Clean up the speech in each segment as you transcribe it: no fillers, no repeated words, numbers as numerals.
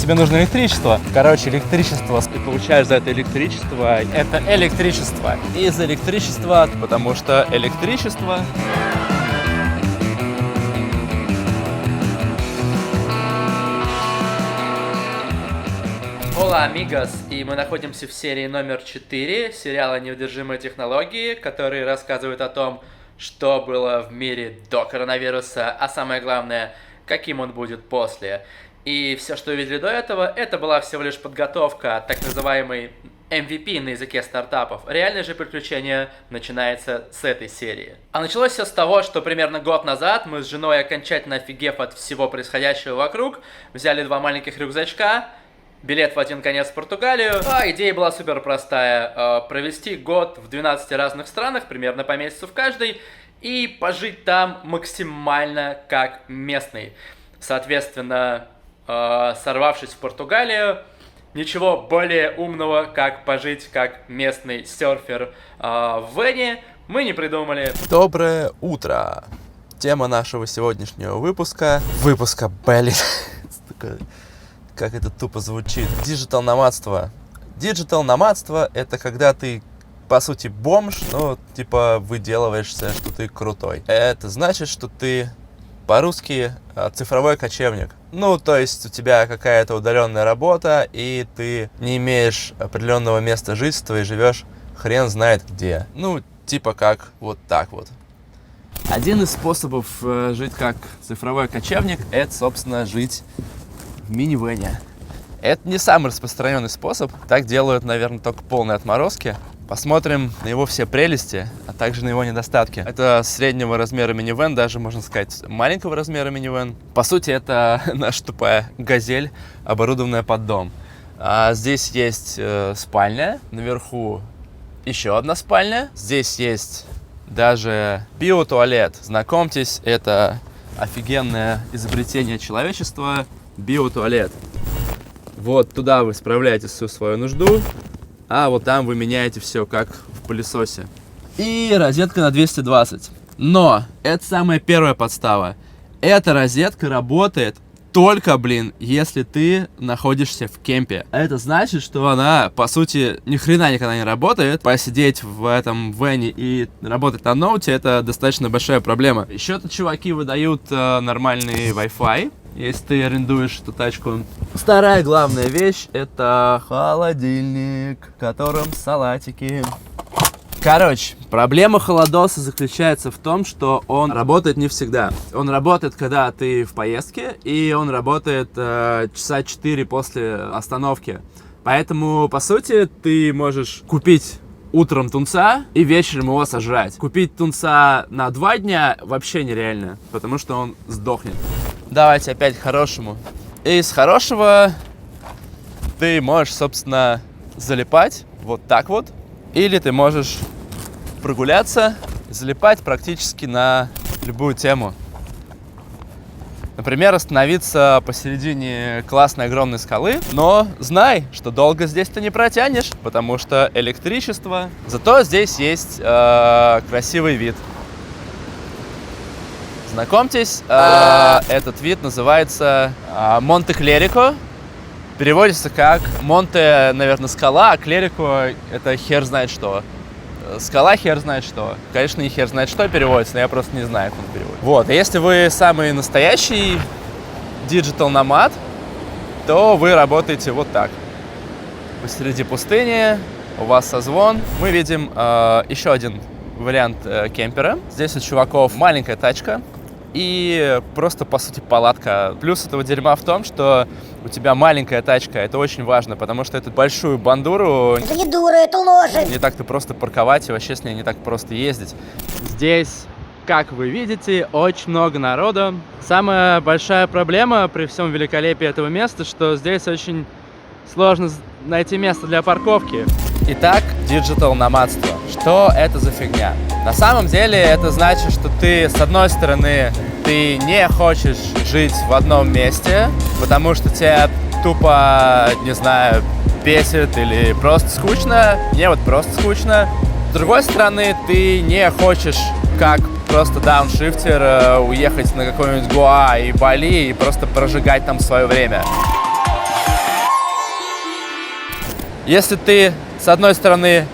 тебе нужно электричество. Короче, электричество. Ты получаешь за это электричество. Это электричество. Из электричества, потому что электричество... Hola, amigos! И мы находимся в серии номер 4 сериала «Неудержимые технологии», который рассказывает о том, что было в мире до коронавируса, а самое главное, каким он будет после. И все, что увидели до этого, это была всего лишь подготовка, так называемый MVP на языке стартапов. Реальное же приключение начинается с этой серии. А началось все с того, что примерно год назад мы с женой, окончательно офигев от всего происходящего вокруг, взяли 2 маленьких рюкзачка, билет в один конец в Португалию. А идея была супер простая. Провести год в 12 разных странах, примерно по месяцу в каждой, и пожить там максимально как местный. Соответственно, сорвавшись в Португалию, ничего более умного, как пожить как местный серфер в Вене, мы не придумали. Доброе утро! Тема нашего сегодняшнего выпуска, блин, как это тупо звучит. Диджитал-номадство. Диджитал-номадство — это когда ты, по сути, бомж, но, типа, выделываешься, что ты крутой. Это значит, что ты, по-русски, цифровой кочевник. Ну, то есть у тебя какая-то удаленная работа, и ты не имеешь определенного места жительства и живешь хрен знает где. Ну, типа как вот так вот. Один из способов жить как цифровой кочевник — это, собственно, жить в минивэне. Это не самый распространенный способ. Так делают, наверное, только полные отморозки. Посмотрим на его все прелести, а также на его недостатки. Это среднего размера минивэн, даже, можно сказать, маленького размера минивэн. По сути, это наша тупая газель, оборудованная под дом. Здесь есть спальня, наверху еще одна спальня. Здесь есть даже биотуалет. Знакомьтесь, это офигенное изобретение человечества. Биотуалет. Вот туда вы справляете всю свою нужду, а вот там вы меняете все как в пылесосе. И розетка на 220. Но это самая первая подстава. Эта розетка работает только, если ты находишься в кемпе. Это значит, что она, по сути, ни хрена никогда не работает. Посидеть в этом вэне и работать на ноуте — это достаточно большая проблема. Еще тут чуваки выдают нормальный Wi-Fi, если ты арендуешь эту тачку. Вторая главная вещь — это холодильник, в котором салатики. Короче, проблема холодоса заключается в том, что он работает не всегда. Он работает, когда ты в поездке, и он работает часа 4 после остановки. Поэтому, по сути, ты можешь купить утром тунца и вечером его сожрать. Купить тунца на 2 дня вообще нереально, потому что он сдохнет. Давайте опять к хорошему. Из хорошего ты можешь, собственно, залипать вот так вот. Или ты можешь прогуляться и залипать практически на любую тему. Например, остановиться посередине классной огромной скалы, но знай, что долго здесь ты не протянешь, потому что электричество. Зато здесь есть красивый вид. Знакомьтесь, этот вид называется Монте-Клерико. Переводится как Монте, наверное, скала, а Клерико — это хер знает что. Скала хер знает что. Конечно, не хер знает что переводится, но я просто не знаю, как он переводится. Вот, и если вы самый настоящий диджитал-номад, то вы работаете вот так. Посреди пустыни, у вас созвон. Мы видим еще один вариант кемпера. Здесь у чуваков маленькая тачка и просто, по сути, палатка. Плюс этого дерьма в том, что у тебя маленькая тачка. Это очень важно, потому что эту большую бандуру... Это не дура, это лошадь! Не так-то просто парковать, и вообще с ней не так просто ездить. Здесь, как вы видите, очень много народу. Самая большая проблема при всем великолепии этого места, что здесь очень сложно найти место для парковки. Итак, диджитал-номадство. Что это за фигня? На самом деле это значит, что ты, с одной стороны, ты не хочешь жить в одном месте, потому что тебе тупо, не знаю, бесит или просто скучно. Мне вот просто скучно. С другой стороны, ты не хочешь, как просто дауншифтер, уехать на какой-нибудь Гоа и Бали и просто прожигать там свое время. Если ты, с одной стороны,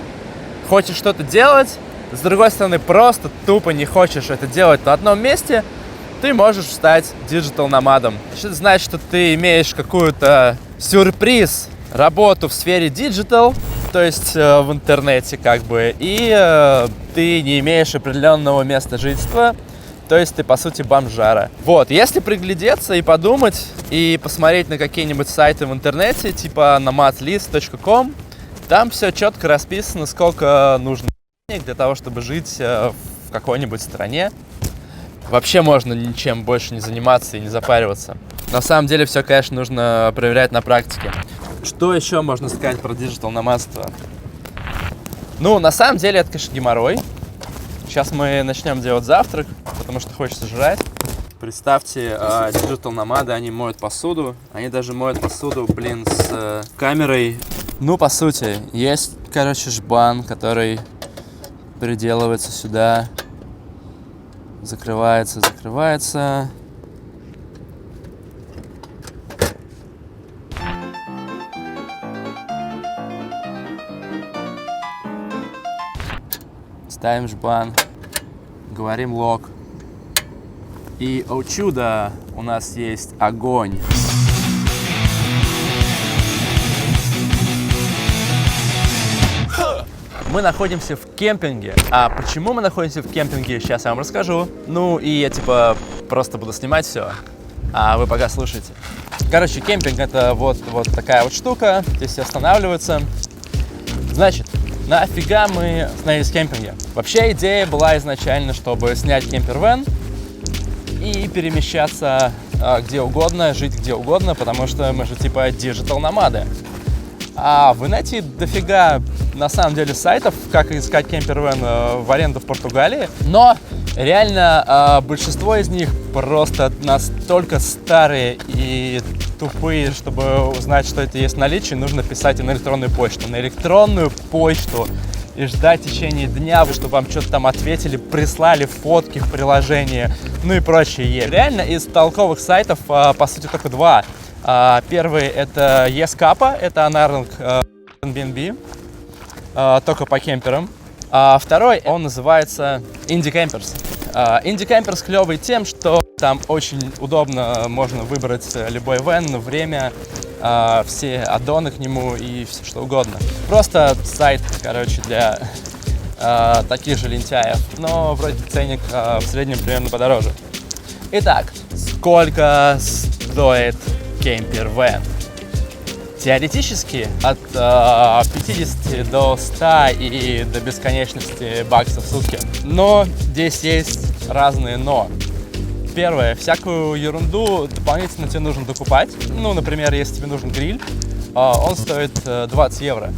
хочешь что-то делать, с другой стороны, просто тупо не хочешь это делать на одном месте, ты можешь стать диджитал-номадом. Это значит, что ты имеешь какую-то сюрприз, работу в сфере диджитал, то есть в интернете как бы, и ты не имеешь определенного места жительства, то есть ты, по сути, бомжара. Вот, если приглядеться и подумать, и посмотреть на какие-нибудь сайты в интернете, типа nomadlist.com, там все четко расписано, сколько нужно денег для того, чтобы жить в какой-нибудь стране. Вообще можно ничем больше не заниматься и не запариваться. На самом деле все, конечно, нужно проверять на практике. Что еще можно сказать про диджитал-номадство? Ну, на самом деле, это, конечно, геморрой. Сейчас мы начнем делать завтрак, потому что хочется жрать. Представьте, диджитал-номады, они моют посуду. Они даже моют посуду, блин, с камерой. Ну, по сути, есть, короче, жбан, который приделывается сюда. Закрывается. Ставим жбан, говорим лог. И, о чудо, у нас есть огонь. Мы находимся в кемпинге. А почему мы находимся в кемпинге, сейчас я вам расскажу. Ну и я типа просто буду снимать все, а вы пока слушайте. Короче, кемпинг это вот такая вот штука. Здесь все останавливаются. Значит, нафига мы остановились в кемпинге? Вообще идея была изначально, чтобы снять кемпер-вэн и перемещаться где угодно, жить где угодно, потому что мы же типа диджитал-номады. А в инете дофига, на самом деле, сайтов, как искать кемпер-вэн в аренду в Португалии. Но реально большинство из них просто настолько старые и тупые, чтобы узнать, что это есть в наличии, нужно писать на электронную почту. На электронную почту и ждать в течение дня, чтобы вам что-то там ответили, прислали фотки в приложение, ну и прочее. Реально из толковых сайтов, по сути, только два. Первый это Escapa, это аналог Airbnb, только по кемперам. Второй, он называется Indie Campers. Indie Campers клевый тем, что там очень удобно можно выбрать любой вэн, время, все аддоны к нему и все что угодно. Просто сайт, короче, для таких же лентяев, но вроде ценник в среднем примерно подороже. Итак, сколько стоит кемпер-вэн? Теоретически от 50 до 100 и до бесконечности баксов в сутки. Но здесь есть разные но. Первое, всякую ерунду дополнительно тебе нужно докупать. Ну, например, если тебе нужен гриль, он стоит 20 евро.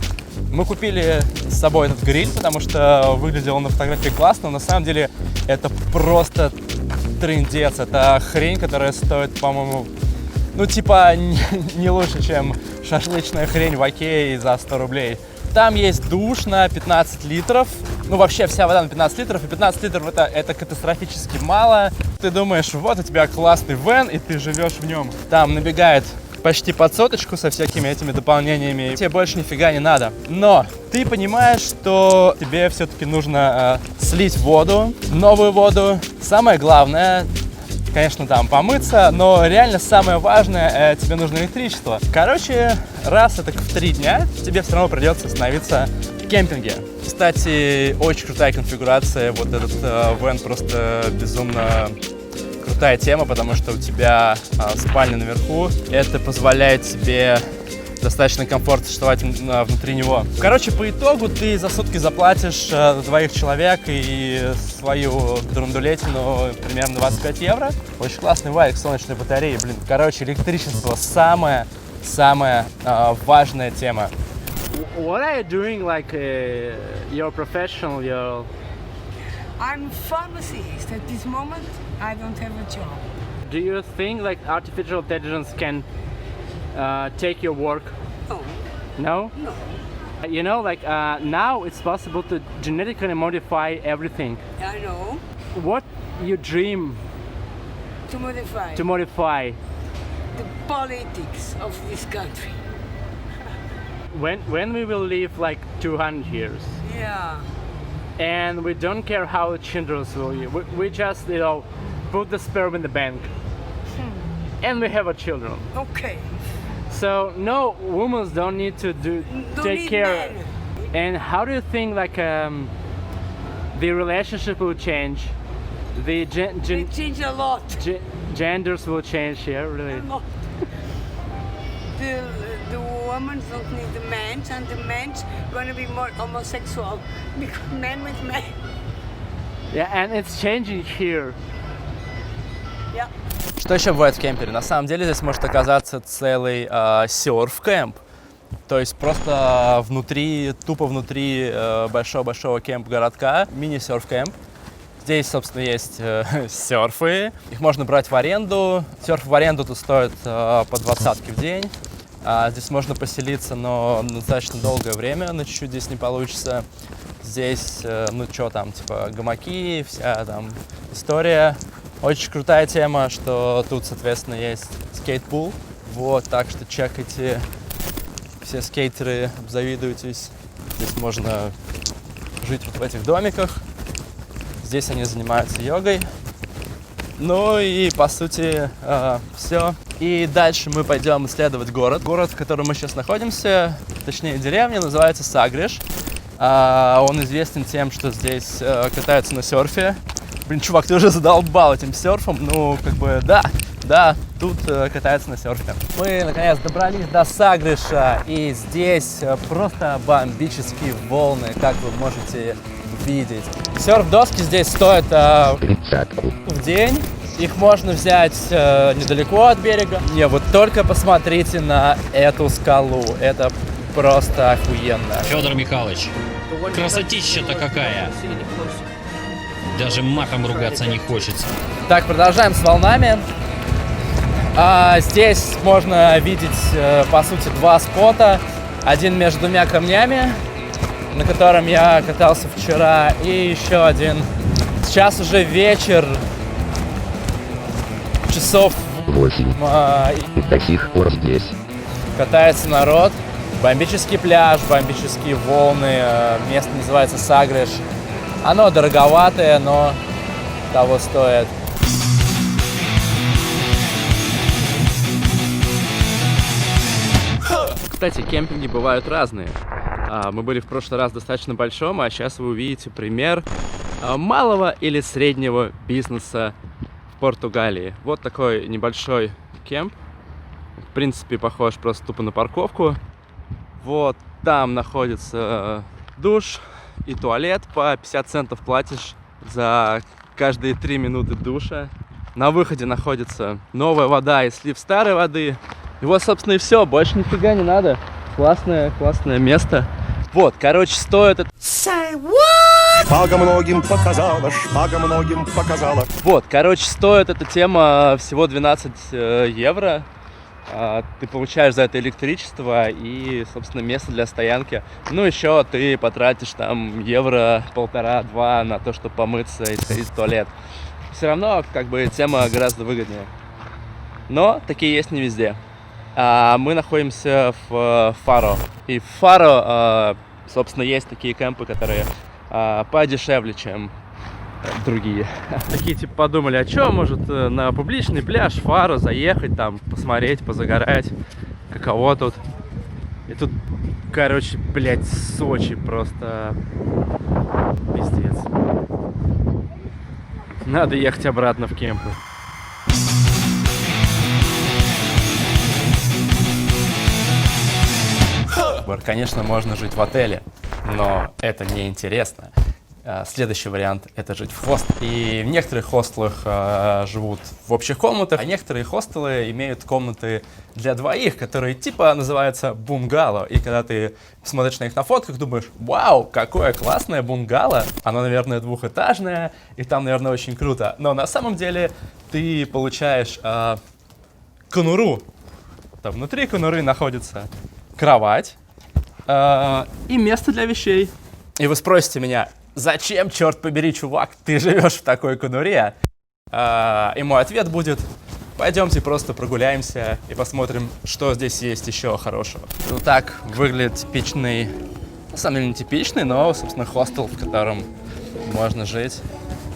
Мы купили с собой этот гриль, потому что выглядел он на фотографии классно, но на самом деле это просто трындец. Это хрень, которая стоит, по-моему, ну, типа, не лучше, чем шашлычная хрень в Окее за 100 рублей. Там есть душ на 15 литров. Ну, вообще, вся вода на 15 литров. И 15 литров это катастрофически мало. Ты думаешь, вот у тебя классный вэн, и ты живешь в нем. Там набегает почти под соточку со всякими этими дополнениями. Тебе больше нифига не надо. Но ты понимаешь, что тебе все-таки нужно слить воду, новую воду. Самое главное, конечно, там помыться, но реально самое важное, тебе нужно электричество. Короче, раз это в 3 дня, тебе все равно придется остановиться в кемпинге. Кстати, очень крутая конфигурация, вот этот вэн просто безумно крутая тема, потому что у тебя спальня наверху, это позволяет тебе достаточно комфортно существовать внутри него. Короче, по итогу ты за сутки заплатишь за 2 человек и свою драндулетину примерно 25 евро. Очень классный вайк, солнечные батареи, блин. Короче, электричество самая важная тема. What are you doing, like you're professional, you're... I'm a pharmacist. At this moment, I don't have a job. Do you think like artificial intelligence can take your work? No, No? no. You know, like now it's possible to genetically modify everything. I know. What you dream To modify to modify? the politics of this country. when we will live like 200 years, Yeah. and we don't care how the children will live. We just, put the sperm in the bank, and we have a children. Okay. So no, women don't need to Don't take need care. men. And how do you think the relationship will change? The They change a lot. genders will change here, really. A lot. The women don't need the men, and the men's gonna be more homosexual because men with men. Yeah, and it's changing here. Yeah. Что еще бывает в кемпере? На самом деле здесь может оказаться целый серф-кэмп. То есть просто тупо внутри большого-большого кемп-городка, мини-серф-кэмп. Здесь, собственно, есть серфы. Их можно брать в аренду. Серф в аренду тут стоит по 20 в день. Здесь можно поселиться, но на достаточно долгое время, на чуть-чуть здесь не получится. Здесь, гамаки, вся там история. Очень крутая тема, что тут, соответственно, есть скейтпул. Вот, так что чекайте. Все скейтеры, обзавидуйтесь. Здесь можно жить вот в этих домиках. Здесь они занимаются йогой. Ну и, по сути, все. И дальше мы пойдем исследовать город. Город, в котором мы сейчас находимся, точнее деревня, называется Сагриш. Он известен тем, что здесь катаются на серфе. Блин, чувак, ты уже задолбал этим серфом. Ну, да, тут катаются на серфе. Мы, наконец, добрались до Сагриша. И здесь просто бомбические волны, как вы можете видеть. Серф-доски здесь стоят в день. Их можно взять недалеко от берега. Вот только посмотрите на эту скалу. Это просто охуенно. Федор Михайлович, красотища-то какая! Даже матом ругаться не хочется. Так, продолжаем с волнами. Здесь можно видеть, по сути, два спота. Один между двумя камнями, на котором я катался вчера, и еще один. Сейчас уже вечер, часов 8. И до сих пор здесь. катается народ. Бомбический пляж, бомбические волны. Место называется Сагриш. Оно дороговатое, но того стоит. Кстати, кемпинги бывают разные. Мы были в прошлый раз достаточно большом, а сейчас вы увидите пример малого или среднего бизнеса в Португалии. Вот такой небольшой кемп. В принципе, похож просто тупо на парковку. Вот там находится душ и туалет. По 50 центов платишь за каждые 3 минуты душа. На выходе находится новая вода и слив старой воды. И вот, собственно, и все. Больше нифига не надо. Классное место. Вот, короче, стоит это... Шпага многим показала, шпага многим показала. Вот, короче, стоит эта тема всего 12 евро. Ты получаешь за это электричество и, собственно, место для стоянки. Ну, еще ты потратишь там евро 1,5-2 на то, чтобы помыться и сходить в туалет. Все равно, как бы, тема гораздо выгоднее. Но такие есть не везде. Мы находимся в Фаро. И в Фаро, собственно, есть такие кемпы, которые подешевле, чем другие. Такие типа подумали, а что, может на публичный пляж Фаро заехать, там, посмотреть, позагорать, каково тут. И тут, короче, блядь, Сочи просто пиздец. Надо ехать обратно в кемпы. Конечно, можно жить в отеле, но это неинтересно. Следующий вариант – это жить в хостеле. И в некоторых хостелах живут в общих комнатах, а некоторые хостелы имеют комнаты для двоих, которые типа называются бунгало. И когда ты смотришь на них на фотках, думаешь, вау, какое классное бунгало. Оно, наверное, двухэтажное, и там, наверное, очень круто. Но на самом деле ты получаешь конуру. Там внутри конуры находится кровать и место для вещей. И вы спросите меня, зачем, черт побери, чувак, ты живешь в такой конуре? И мой ответ будет, Пойдемте просто прогуляемся и посмотрим, что здесь есть еще хорошего. Вот так выглядит типичный, на самом деле не типичный, но, собственно, хостел, в котором можно жить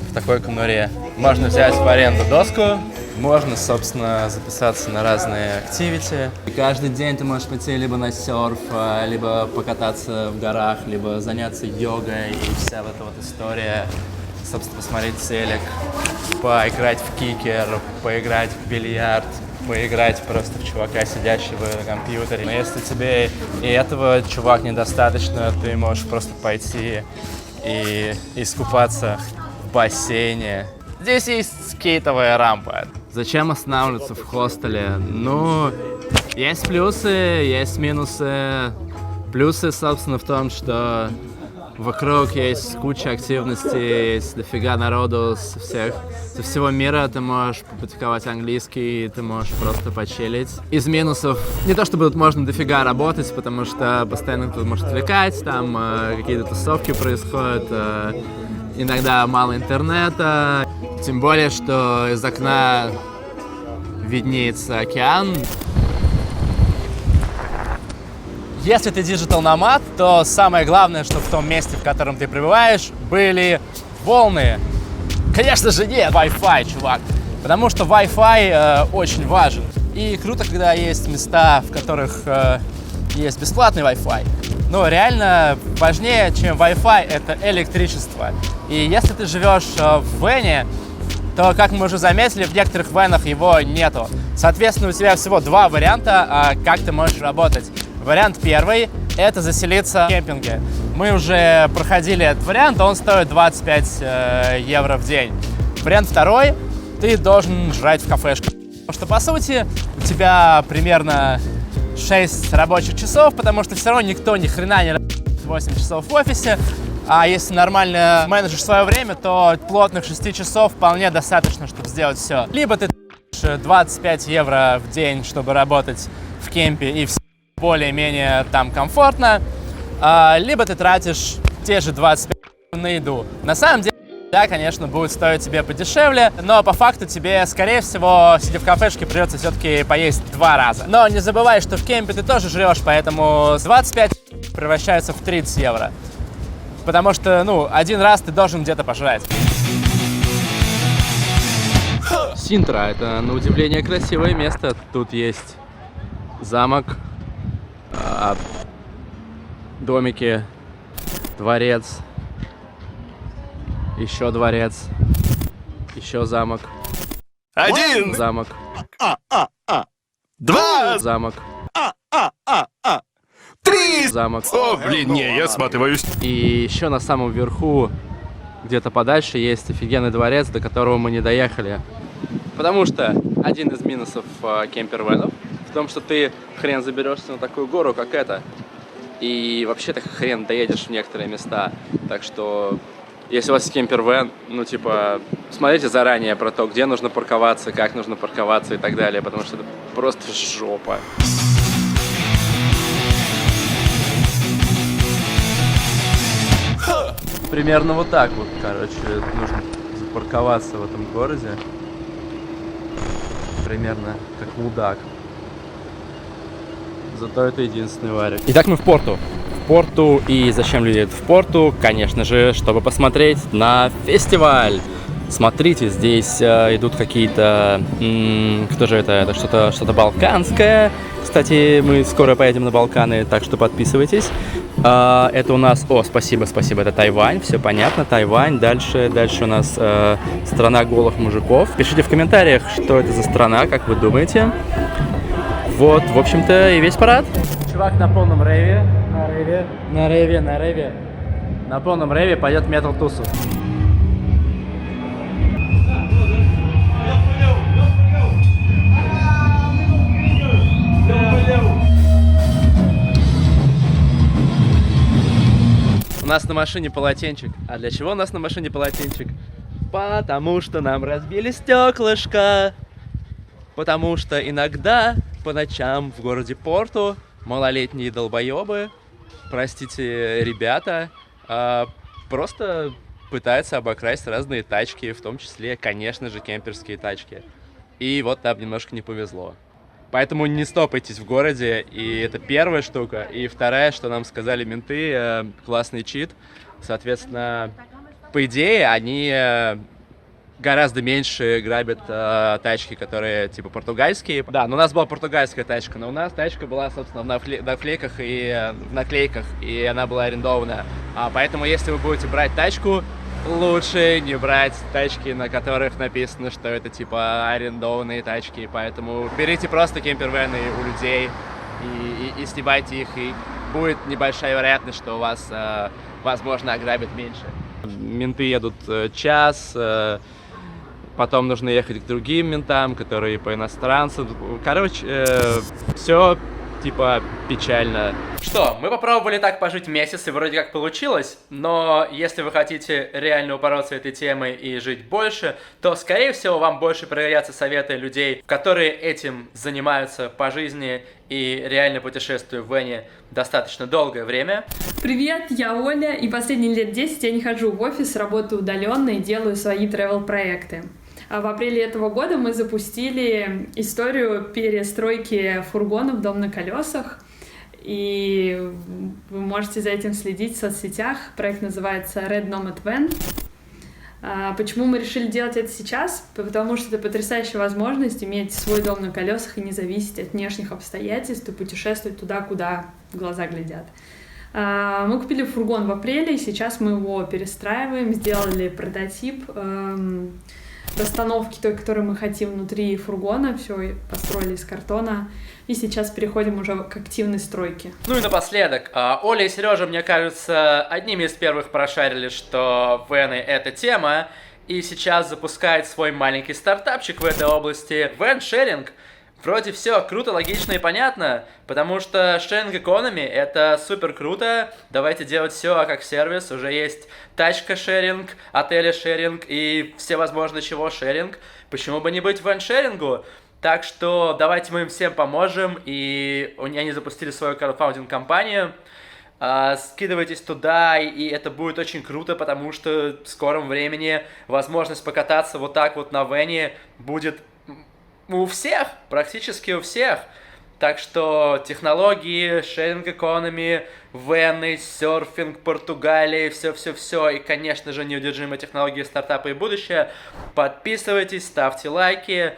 в такой конуре. Можно взять в аренду доску, можно, собственно, записаться на разные активити. Каждый день ты можешь пойти либо на серф, либо покататься в горах, либо заняться йогой и вся вот эта вот история. Собственно, посмотреть телек, поиграть в кикер, поиграть в бильярд, поиграть просто в чувака, сидящего на компьютере. Но если тебе и этого, чувак, недостаточно, ты можешь просто пойти и искупаться в бассейне. Здесь есть скейтовая рампа. Зачем останавливаться в хостеле? Ну, есть плюсы, есть минусы. Плюсы, собственно, в том, что вокруг есть куча активностей, есть дофига народу со всего мира. Ты можешь попрактиковать английский, ты можешь просто почилить. Из минусов, не то чтобы тут можно дофига работать, потому что постоянно кто-то может отвлекать, там какие-то тусовки происходят, иногда мало интернета. Тем более, что из окна виднеется океан. Если ты диджитал-номад, то самое главное, что в том месте, в котором ты пребываешь, были волны. Конечно же нет Wi-Fi, чувак, потому что Wi-Fi очень важен. И круто, когда есть места, в которых есть бесплатный Wi-Fi. Но реально важнее, чем Wi-Fi, это электричество. И если ты живешь в вене, то, как мы уже заметили, в некоторых венах его нету. Соответственно, у тебя всего два варианта, как ты можешь работать. Вариант первый – это заселиться в кемпинге. Мы уже проходили этот вариант, он стоит 25 евро в день. Вариант второй – ты должен жрать в кафешке. Потому что, по сути, у тебя примерно 6 рабочих часов, потому что все равно никто ни хрена не работает 8 часов в офисе. А если нормально менеджишь свое время, то плотных 6 часов вполне достаточно, чтобы сделать все. Либо ты 25 евро в день, чтобы работать в кемпе, и все более-менее там комфортно, либо ты тратишь те же 25 на еду. На самом деле, да, конечно, будет стоить тебе подешевле, но по факту тебе, скорее всего, сидя в кафешке, придется все-таки поесть 2 раза. Но не забывай, что в кемпе ты тоже жрешь, поэтому 25 превращается в 30 евро. Потому что, ну, один раз ты должен где-то пожрать. Синтра — это, на удивление, красивое место. Тут есть замок, домики, дворец, еще дворец, еще замок, Один, замок, два, замок, три. замок. О, блин, не, я сматываюсь. И еще на самом верху, где-то подальше, есть офигенный дворец, до которого мы не доехали. Потому что один из минусов кемпервенов в том, что ты хрен заберешься на такую гору, как эта. И вообще ты хрен доедешь в некоторые места. Так что, если у вас есть кемпервен, ну типа, смотрите заранее про то, где нужно парковаться, как нужно парковаться и так далее, потому что это просто жопа. Примерно вот так вот, короче, нужно запарковаться в этом городе. Примерно как мудак. Зато это единственный варик. Итак, мы в Порту. В Порту. И зачем люди едут в Порту? Конечно же, чтобы посмотреть на фестиваль. Смотрите, здесь идут какие-то... кто же это? Это что-то балканское. Кстати, мы скоро поедем на Балканы, так что подписывайтесь. Это у нас... О, спасибо. Это Тайвань, все понятно. Тайвань. Дальше у нас страна голых мужиков. Пишите в комментариях, что это за страна, как вы думаете. Вот, в общем-то, и весь парад. Чувак на полном рейве. На полном рейве пойдет метал-тусу. У нас на машине полотенчик. А для чего у нас на машине полотенчик? Потому что нам разбили стеклышко. Потому что иногда по ночам в городе Порту малолетние долбоебы, простите, ребята, просто пытаются обокрасть разные тачки, в том числе, конечно же, кемперские тачки. и вот там немножко не повезло. Поэтому не стопайтесь в городе, и это первая штука. И вторая, что нам сказали менты, классный чит. Соответственно, по идее, они гораздо меньше грабят тачки, которые типа португальские. Да, но у нас была португальская тачка, но у нас тачка была, собственно, в наклейках и в наклейках, и она была арендована. Поэтому, если вы будете брать тачку, лучше не брать тачки, на которых написано, что это типа арендованные тачки. Поэтому берите просто кемпервены у людей и снимайте их, и будет небольшая вероятность, что у вас, возможно, ограбят меньше. Менты едут час, потом нужно ехать к другим ментам, которые по иностранцам. Короче, все типа печально. Что, мы попробовали так пожить месяц, и вроде как получилось, но если вы хотите реально упороться этой темой и жить больше, то, скорее всего, вам больше пригодятся советы людей, которые этим занимаются по жизни и реально путешествуют в Вене достаточно долгое время. Привет, я Оля, и последние лет 10 я не хожу в офис, работаю удаленно и делаю свои travel-проекты. В апреле этого года мы запустили историю перестройки фургонов «Дом на колесах», и вы можете за этим следить в соцсетях. Проект называется Red Nomad Van. Почему мы решили делать это сейчас? Потому что это потрясающая возможность иметь свой дом на колесах и не зависеть от внешних обстоятельств и путешествовать туда, куда глаза глядят. Мы купили фургон в апреле, и сейчас мы его перестраиваем, сделали прототип расстановки той, которую мы хотим внутри фургона, все построили из картона, и сейчас переходим уже к активной стройке. Ну и напоследок, Оля и Сережа, мне кажется, одними из первых прошарили, что вены — это тема, и сейчас запускает свой маленький стартапчик в этой области. Вен-шеринг. Вроде все круто, логично и понятно, потому что sharing economy — это супер круто. Давайте делать все как сервис. Уже есть тачка-шеринг, отели-шеринг и всевозможно чего шеринг. Почему бы не быть вен-шерингу? Так что давайте мы им всем поможем. И они запустили свою краудфандинг-компанию. Скидывайтесь туда, и это будет очень круто, потому что в скором времени возможность покататься вот так вот на вене будет у всех, практически у всех. Так что технологии, шеринг экономи, вены, серфинг, Португалия, все-все-все. И, конечно же, неудержимые технологии, стартапы и будущее. Подписывайтесь, ставьте лайки,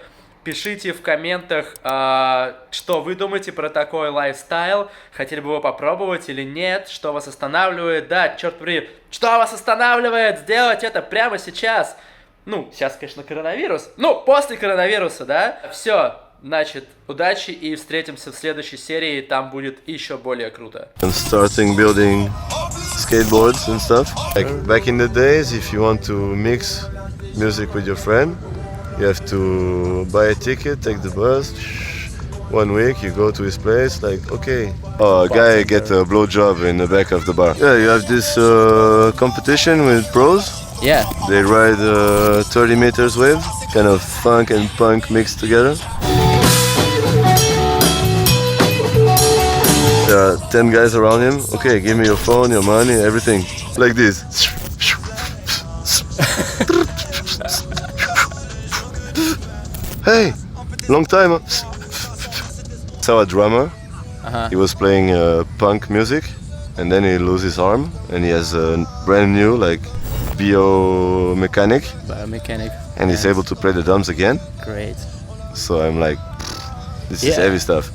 пишите в комментах, что вы думаете про такой лайфстайл. Хотели бы его попробовать или нет? Что вас останавливает? Да, черт побери, что вас останавливает сделать это прямо сейчас? Ну, сейчас, конечно, коронавирус. Ну, после коронавируса, да? Все, значит, удачи и встретимся в следующей серии. Там будет еще более круто. I'm starting building skateboards and stuff. Like back in the days, if you want to mix music with your friend, you have to buy a ticket, take the bus. 1 week, you go to his place, like, okay. Oh, a guy get a blowjob in the back of the bar. Yeah, you have this competition with pros. Yeah. They ride 30 meters wave, kind of funk and punk mixed together. There are 10 guys around him. Okay, give me your phone, your money, everything. Like this. Hey, long time. Huh? Saw a drummer. He was playing punk music, and then he loses his arm, and he has a brand new like biomechanic, and he's able to play the drums again. Great. So I'm like, this is heavy stuff.